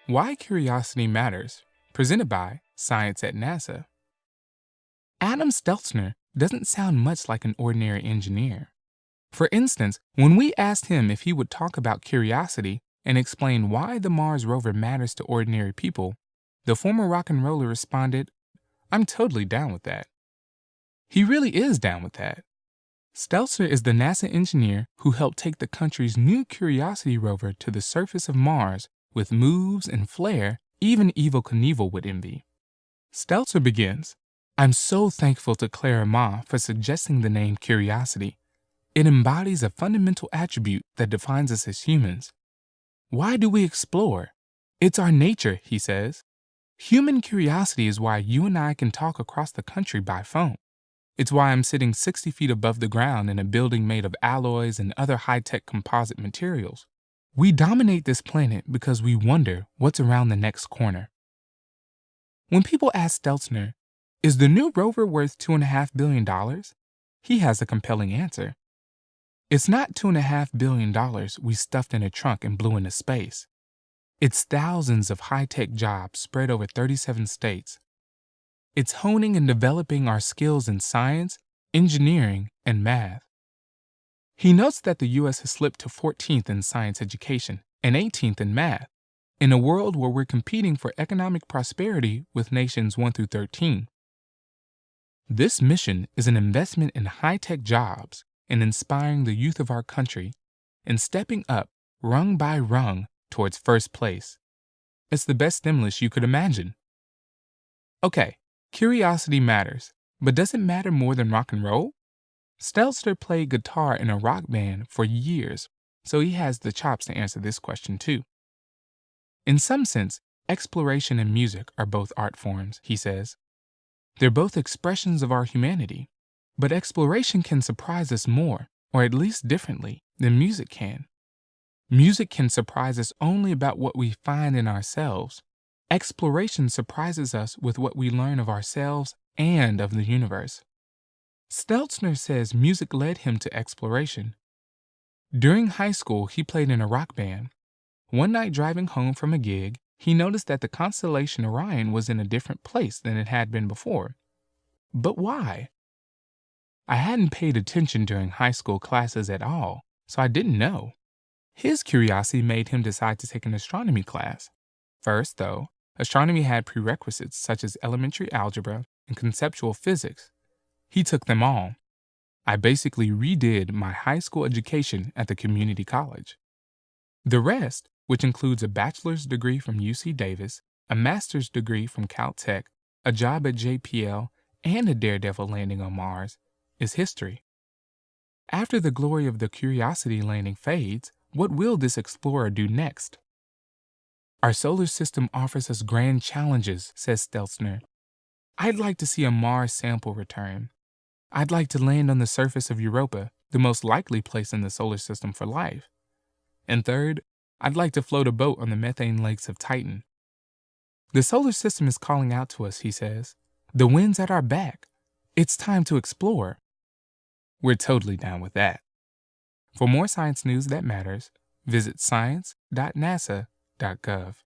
Why Curiosity Matters, presented by Science at NASA. Adam Steltzner doesn't sound much like an ordinary engineer. For instance, when we asked him if he would talk about curiosity and explain why the Mars rover matters to ordinary people, the former rock and roller responded, "I'm totally down with that." He really is down with that. Steltzner is the NASA engineer who helped take the country's new Curiosity rover to the surface of Mars with moves and flair even Evel Knievel would envy. Steltzner begins, "I'm so thankful to Clara Ma for suggesting the name Curiosity. It embodies a fundamental attribute that defines us as humans. Why do we explore? It's our nature," he says. "Human curiosity is why you and I can talk across the country by phone. It's why I'm sitting 60 feet above the ground in a building made of alloys and other high-tech composite materials. We dominate this planet because we wonder what's around the next corner." When people ask Steltzner, "Is the new rover worth $2.5 billion?" he has a compelling answer. It's not $2.5 billion we stuffed in a trunk and blew into space. It's thousands of high-tech jobs spread over 37 states. It's honing and developing our skills in science, engineering, and math. He notes that the U.S. has slipped to 14th in science education and 18th in math, in a world where we're competing for economic prosperity with nations 1 through 13. This mission is an investment in high-tech jobs and inspiring the youth of our country and stepping up, rung by rung, towards first place. It's the best stimulus you could imagine. Okay, curiosity matters, but does it matter more than rock and roll? Steltzner played guitar in a rock band for years, so he has the chops to answer this question too. In some sense, exploration and music are both art forms, he says. They're both expressions of our humanity, but exploration can surprise us more, or at least differently, than music can. Music can surprise us only about what we find in ourselves. Exploration surprises us with what we learn of ourselves and of the universe. Steltzner says music led him to exploration. During high school, he played in a rock band. One night driving home from a gig, he noticed that the constellation Orion was in a different place than it had been before. But why? "I hadn't paid attention during high school classes at all, so I didn't know." His curiosity made him decide to take an astronomy class. First, though, astronomy had prerequisites such as elementary algebra and conceptual physics. He took them all. "I basically redid my high school education at the community college." The rest, which includes a bachelor's degree from UC Davis, a master's degree from Caltech, a job at JPL, and a daredevil landing on Mars, is history. After the glory of the Curiosity landing fades, what will this explorer do next? "Our solar system offers us grand challenges," says Steltzner. "I'd like to see a Mars sample return. I'd like to land on the surface of Europa, the most likely place in the solar system for life. And third, I'd like to float a boat on the methane lakes of Titan." The solar system is calling out to us, he says. The wind's at our back. It's time to explore. We're totally down with that. For more science news that matters, visit science.nasa.gov.